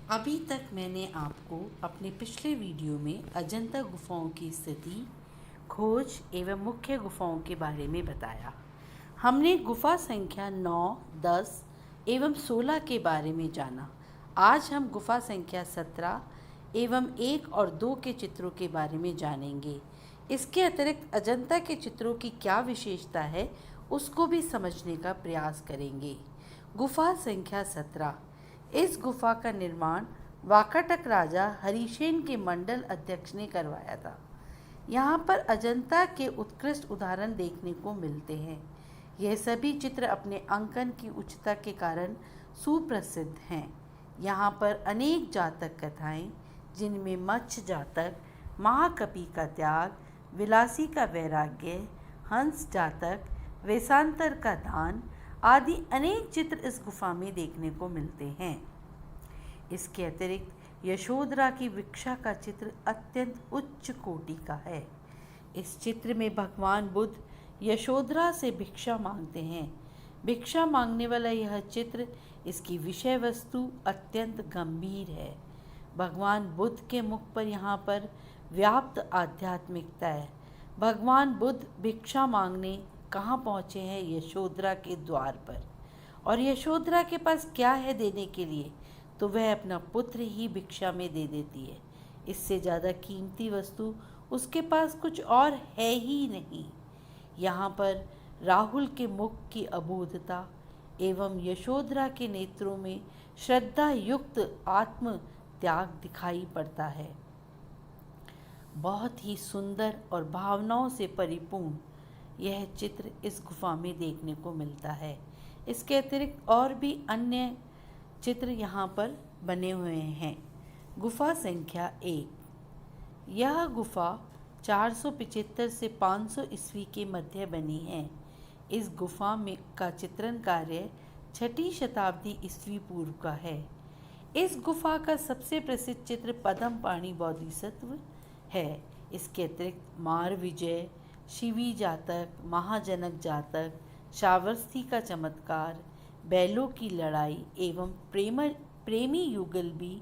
अभी तक मैंने आपको अपने पिछले वीडियो में अजंता गुफाओं की स्थिति, खोज एवं मुख्य गुफाओं के बारे में बताया। हमने गुफा संख्या 9, 10 एवं 16 के बारे में जाना। आज हम गुफा संख्या 17 एवं 1 और 2 के चित्रों के बारे में जानेंगे। इसके अतिरिक्त अजंता के चित्रों की क्या विशेषता है, उसको भी समझने का प्रयास करेंगे। गुफा संख्या 17। इस गुफा का निर्माण वाकाटक राजा हरिसेन के मंडल अध्यक्ष ने करवाया था। यहाँ पर अजंता के उत्कृष्ट उदाहरण देखने को मिलते हैं। यह सभी चित्र अपने अंकन की उच्चता के कारण सुप्रसिद्ध हैं। यहाँ पर अनेक जातक कथाएं, जिनमें मत्स्य जातक, महाकपि का त्याग, विलासी का वैराग्य, हंस जातक, वेशांतर का दान आदि अनेक चित्र इस गुफा में देखने को मिलते हैं। इसके अतिरिक्त यशोधरा की भिक्षा का चित्र अत्यंत उच्च कोटि का है। इस चित्र में भगवान बुद्ध यशोधरा से भिक्षा मांगते हैं। भिक्षा मांगने वाला यह चित्र, इसकी विषय वस्तु अत्यंत गंभीर है। भगवान बुद्ध के मुख पर यहाँ पर व्याप्त आध्यात्मिकता है। भगवान बुद्ध भिक्षा मांगने कहाँ पहुँचे हैं? यशोधरा के द्वार पर। और यशोधरा के पास क्या है देने के लिए? तो वह अपना पुत्र ही भिक्षा में दे देती है। इससे ज़्यादा कीमती वस्तु उसके पास कुछ और है ही नहीं। यहाँ पर राहुल के मुख की अबोधता एवं यशोधरा के नेत्रों में श्रद्धा युक्त आत्म त्याग दिखाई पड़ता है। बहुत ही सुंदर और भावनाओं से परिपूर्ण यह चित्र इस गुफा में देखने को मिलता है। इसके अतिरिक्त और भी अन्य चित्र यहाँ पर बने हुए हैं। गुफा संख्या 1। यह गुफा 475 से 500 ईस्वी के मध्य बनी है। इस गुफा में का चित्रण कार्य 6ठी शताब्दी ईस्वी पूर्व का है। इस गुफा का सबसे प्रसिद्ध चित्र पद्मपाणि बोधिसत्व है। इसके अतिरिक्त मार विजय, शिवी जातक, महाजनक जातक, श्रावस्ती का चमत्कार, बैलों की लड़ाई एवं प्रेमी युगल भी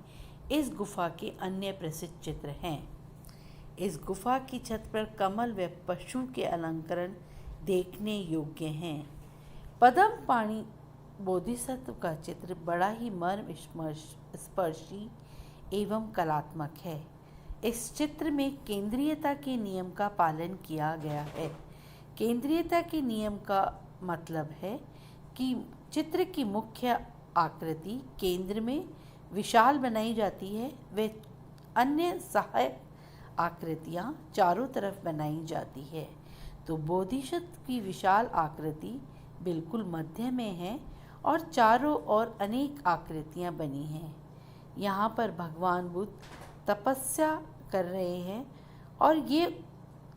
इस गुफा के अन्य प्रसिद्ध चित्र हैं। इस गुफा की छत पर कमल व पशु के अलंकरण देखने योग्य हैं। पद्मपाणि बोधिसत्व का चित्र बड़ा ही मर्म स्पर्शी एवं कलात्मक है। इस चित्र में केंद्रीयता के नियम का पालन किया गया है। केंद्रीयता के नियम का मतलब है कि चित्र की मुख्य आकृति केंद्र में विशाल बनाई जाती है, व अन्य सहायक आकृतियाँ चारों तरफ बनाई जाती है। तो बोधिसत्व की विशाल आकृति बिल्कुल मध्य में है और चारों ओर अनेक आकृतियाँ बनी हैं। यहाँ पर भगवान बुद्ध तपस्या कर रहे हैं और ये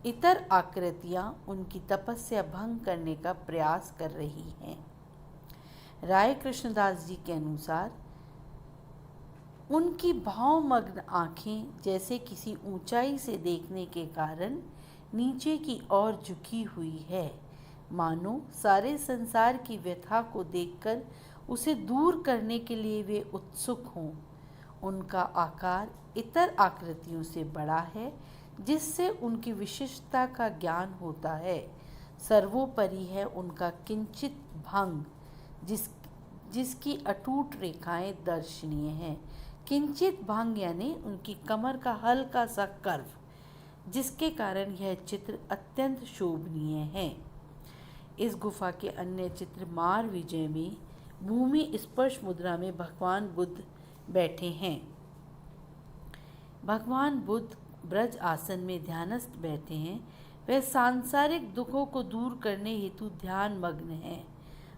इतर आकृतियाँ उनकी तपस्या भंग करने का प्रयास कर रही हैं। राय कृष्णदास जी के अनुसार उनकी भावमग्न आँखें जैसे किसी ऊंचाई से देखने के कारण नीचे की ओर झुकी हुई है, मानो सारे संसार की व्यथा को देखकर उसे दूर करने के लिए वे उत्सुक हों। उनका आकार इतर आकृतियों से बड़ा है, जिससे उनकी विशिष्टता का ज्ञान होता है। सर्वोपरि है उनका किंचित भंग, जिसकी अटूट रेखाएं दर्शनीय हैं। किंचित भंग यानी उनकी कमर का हल्का सा कर्व, जिसके कारण यह चित्र अत्यंत शोभनीय है। इस गुफा के अन्य चित्र मार विजय में भूमि स्पर्श मुद्रा में भगवान बुद्ध बैठे हैं। भगवान बुद्ध ब्रज आसन में ध्यानस्थ बैठे हैं। वह सांसारिक दुखों को दूर करने हेतु ध्यान मग्न हैं।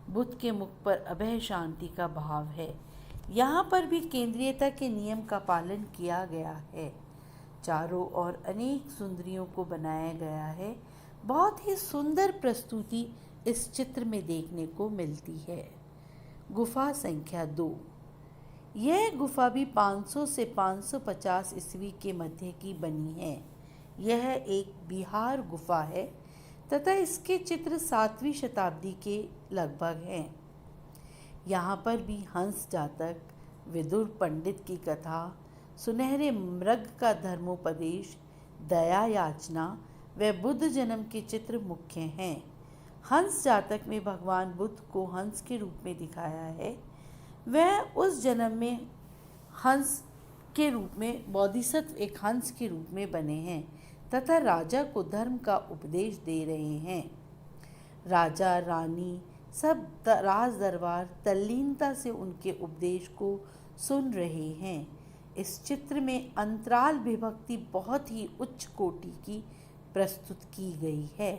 बुद्ध के मुख पर अभय शांति का भाव है। यहाँ पर भी केंद्रीयता के नियम का पालन किया गया है। चारों ओर अनेक सुंदरियों को बनाया गया है। बहुत ही सुंदर प्रस्तुति इस चित्र में देखने को मिलती है। गुफा संख्या 2। यह गुफा भी 500 से 550 ईस्वी के मध्य की बनी है। यह एक बिहार गुफा है तथा इसके चित्र 7वीं शताब्दी के लगभग हैं। यहाँ पर भी हंस जातक, विदुर पंडित की कथा, सुनहरे मृग का धर्मोपदेश, दया याचना व बुद्ध जन्म के चित्र मुख्य हैं। हंस जातक में भगवान बुद्ध को हंस के रूप में दिखाया है। वह उस जन्म में हंस के रूप में बोधिसत्व एक हंस के रूप में बने हैं तथा राजा को धर्म का उपदेश दे रहे हैं। राजा रानी सब राज दरबार तल्लीनता से उनके उपदेश को सुन रहे हैं। इस चित्र में अंतराल विभक्ति बहुत ही उच्च कोटि की प्रस्तुत की गई है।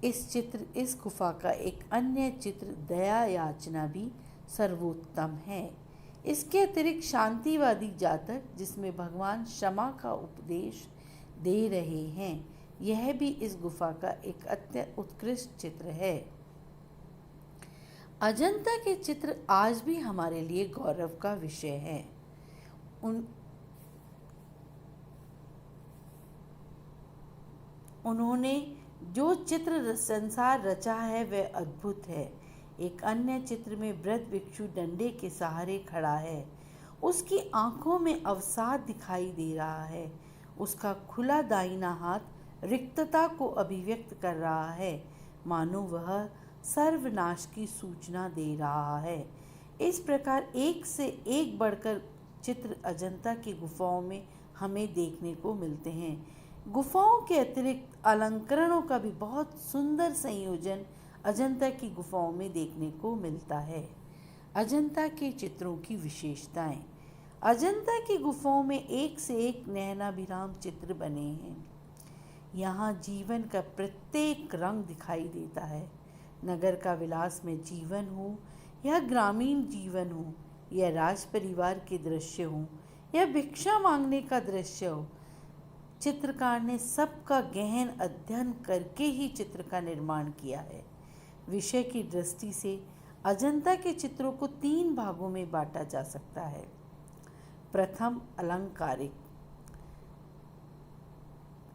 इस गुफा का एक अन्य चित्र दया याचना भी सर्वोत्तम है। इसके अतिरिक्त शांतिवादी जातक जिसमें भगवान क्षमा का उपदेश दे रहे हैं, यह भी इस गुफा का एक अत्यंत उत्कृष्ट चित्र है। अजंता के चित्र आज भी हमारे लिए गौरव का विषय है। उन्होंने जो चित्र संसार रचा है वह अद्भुत है। एक अन्य चित्र में वृद्ध भिक्षु डंडे के सहारे खड़ा है। उसकी आंखों में अवसाद दिखाई दे रहा है। उसका खुला दाहिना हाथ रिक्तता को अभिव्यक्त कर रहा है, मानो वह सर्वनाश की सूचना दे रहा है। इस प्रकार एक से एक बढ़कर चित्र अजंता की गुफाओं में हमें देखने को मिलते हैं। गुफाओं के अतिरिक्त अलंकरणों का भी बहुत सुंदर संयोजन अजंता की गुफाओं में देखने को मिलता है। अजंता के चित्रों की विशेषताएं। अजंता की गुफाओं में एक से एक नयनाभिराम चित्र बने हैं। यहाँ जीवन का प्रत्येक रंग दिखाई देता है। नगर का विलास में जीवन हो या ग्रामीण जीवन हो या राज परिवार के दृश्य हो या भिक्षा मांगने का दृश्य हो, चित्रकार ने सबका गहन अध्ययन करके ही चित्र का निर्माण किया है। विषय की दृष्टि से अजंता के चित्रों को 3 भागों में बांटा जा सकता है। प्रथम, अलंकारिक।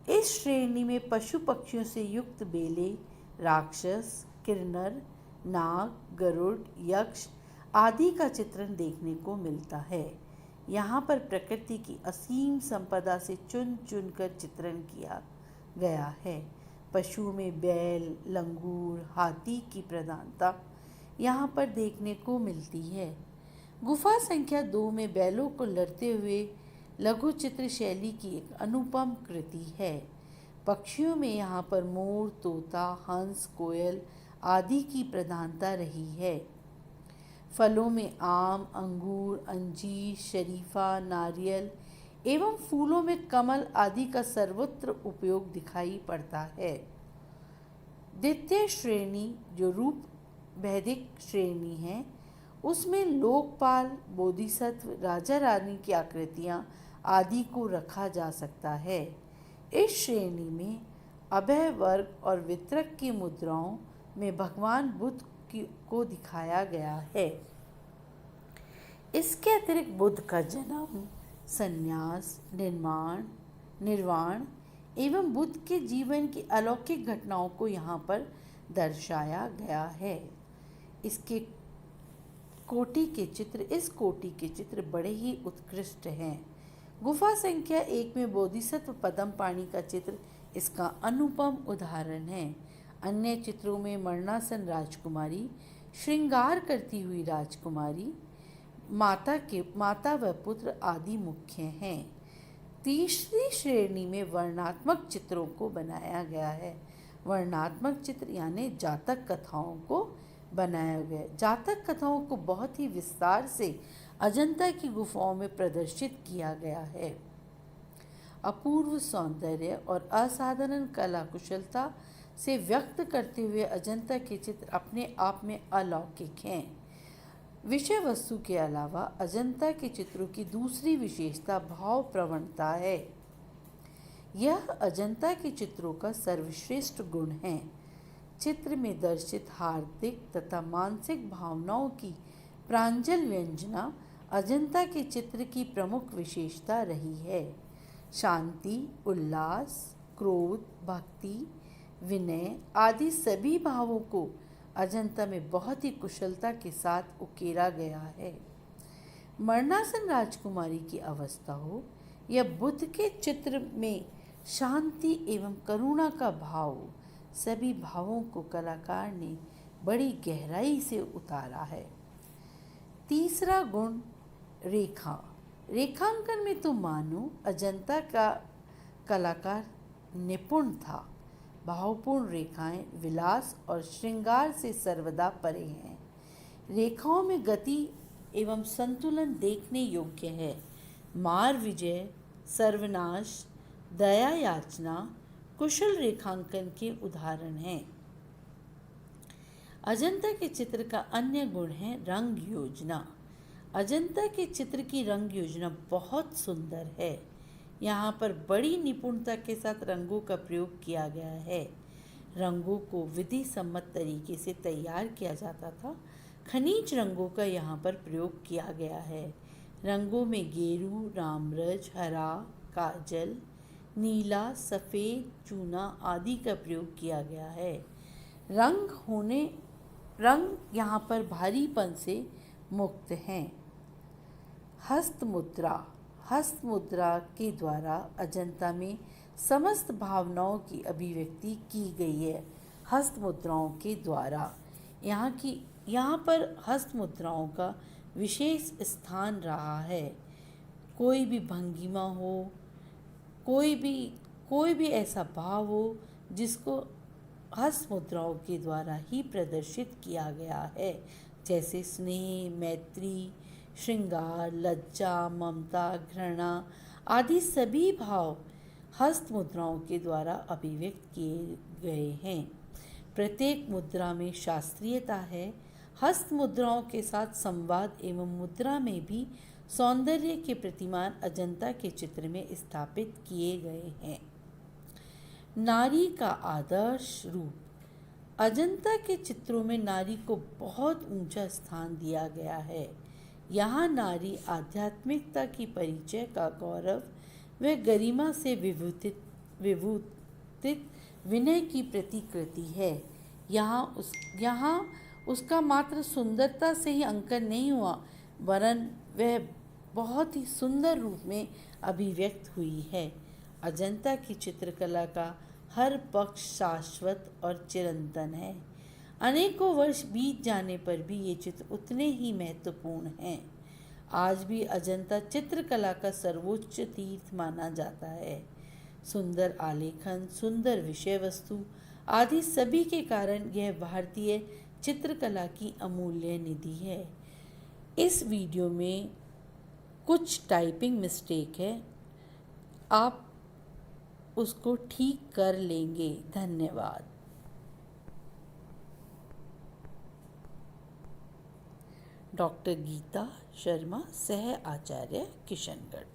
इस श्रेणी में पशु पक्षियों से युक्त बेले, राक्षस, किन्नर, नाग, गरुड़, यक्ष आदि का चित्रण देखने को मिलता है। यहाँ पर प्रकृति की असीम संपदा से चुन चुन कर चित्रण किया गया है। पशुओं में बैल, लंगूर, हाथी की प्रधानता यहाँ पर देखने को मिलती है। गुफा संख्या 2 में बैलों को लड़ते हुए लघु चित्र शैली की एक अनुपम कृति है। पक्षियों में यहाँ पर मोर, तोता, हंस, कोयल आदि की प्रधानता रही है। फलों में आम, अंगूर, अंजीर, शरीफा, नारियल एवं फूलों में कमल आदि का सर्वत्र उपयोग दिखाई पड़ता है। द्वितीय श्रेणी जो रूप वैदिक श्रेणी है, उसमें लोकपाल, बोधिसत्व, राजा रानी की आकृतियाँ आदि को रखा जा सकता है। इस श्रेणी में अभय वर्ग और वितरक की मुद्राओं में भगवान बुद्ध को दिखाया गया है। इसके अतिरिक्त बुद्ध का जन्म, संन्यास, निर्वाण एवं बुद्ध के जीवन की अलौकिक घटनाओं को यहाँ पर दर्शाया गया है। इस कोटि के चित्र बड़े ही उत्कृष्ट हैं। गुफा संख्या 1 में बोधिसत्व पद्मपाणि का चित्र इसका अनुपम उदाहरण है। अन्य चित्रों में मरणासन राजकुमारी, श्रृंगार करती हुई राजकुमारी, माता व पुत्र आदि मुख्य हैं। तीसरी श्रेणी में वर्णनात्मक चित्रों को बनाया गया है। वर्णनात्मक चित्र यानी जातक कथाओं को बनाया गया। जातक कथाओं को बहुत ही विस्तार से अजंता की गुफाओं में प्रदर्शित किया गया है। अपूर्व सौंदर्य और असाधारण कला कुशलता से व्यक्त करते हुए अजंता के चित्र अपने आप में अलौकिक हैं। विषय वस्तु के अलावा अजंता के चित्रों की दूसरी विशेषता भाव प्रवणता है। यह अजंता के चित्रों का सर्वश्रेष्ठ गुण है। चित्र में दर्शित हार्दिक तथा मानसिक भावनाओं की प्रांजल व्यंजना अजंता के चित्र की प्रमुख विशेषता रही है। शांति, उल्लास, क्रोध, भक्ति, विनय आदि सभी भावों को अजंता में बहुत ही कुशलता के साथ उकेरा गया है। मरणासन राजकुमारी की अवस्था हो या बुद्ध के चित्र में शांति एवं करुणा का भाव हो, सभी भावों को कलाकार ने बड़ी गहराई से उतारा है। तीसरा गुण रेखा। रेखांकन में तो मानो अजंता का कलाकार निपुण था। भावपूर्ण रेखाएं विलास और श्रृंगार से सर्वदा परे हैं। रेखाओं में गति एवं संतुलन देखने योग्य है। मार विजय, सर्वनाश, दया याचना कुशल रेखांकन के उदाहरण हैं। अजंता के चित्र का अन्य गुण है रंग योजना। अजंता के चित्र की रंग योजना बहुत सुंदर है। यहाँ पर बड़ी निपुणता के साथ रंगों का प्रयोग किया गया है। रंगों को विधि सम्मत तरीके से तैयार किया जाता था। खनिज रंगों का यहाँ पर प्रयोग किया गया है। रंगों में गेरू, रामरज, हरा, काजल, नीला, सफ़ेद, चूना आदि का प्रयोग किया गया है। रंग यहाँ पर भारीपन से मुक्त हैं। हस्त मुद्रा। हस्त मुद्रा के द्वारा अजंता में समस्त भावनाओं की अभिव्यक्ति की गई है। हस्त मुद्राओं के द्वारा यहाँ पर हस्त मुद्राओं का विशेष स्थान रहा है। कोई भी भंगिमा हो, कोई भी ऐसा भाव हो जिसको हस्त मुद्राओं के द्वारा ही प्रदर्शित किया गया है, जैसे स्नेह, मैत्री, श्रृंगार, लज्जा, ममता, घृणा आदि सभी भाव हस्त मुद्राओं के द्वारा अभिव्यक्त किए गए हैं। प्रत्येक मुद्रा में शास्त्रीयता है। हस्त मुद्राओं के साथ संवाद एवं मुद्रा में भी सौंदर्य के प्रतिमान अजंता के चित्र में स्थापित किए गए हैं। नारी का आदर्श रूप। अजंता के चित्रों में नारी को बहुत ऊंचा स्थान दिया गया है। यहाँ नारी आध्यात्मिकता की परिचय का गौरव व गरिमा से विभूतित विनय की प्रतिकृति है। यहाँ उसका मात्र सुंदरता से ही अंकन नहीं हुआ, वरन वह बहुत ही सुंदर रूप में अभिव्यक्त हुई है। अजंता की चित्रकला का हर पक्ष शाश्वत और चिरंतन है। अनेकों वर्ष बीत जाने पर भी ये चित्र उतने ही महत्वपूर्ण हैं। आज भी अजंता चित्रकला का सर्वोच्च तीर्थ माना जाता है। सुंदर आलेखन, सुंदर विषय वस्तु आदि सभी के कारण यह भारतीय चित्रकला की अमूल्य निधि है। इस वीडियो में कुछ टाइपिंग मिस्टेक है, आप उसको ठीक कर लेंगे। धन्यवाद। डॉक्टर गीता शर्मा, सह आचार्य, किशनगढ़।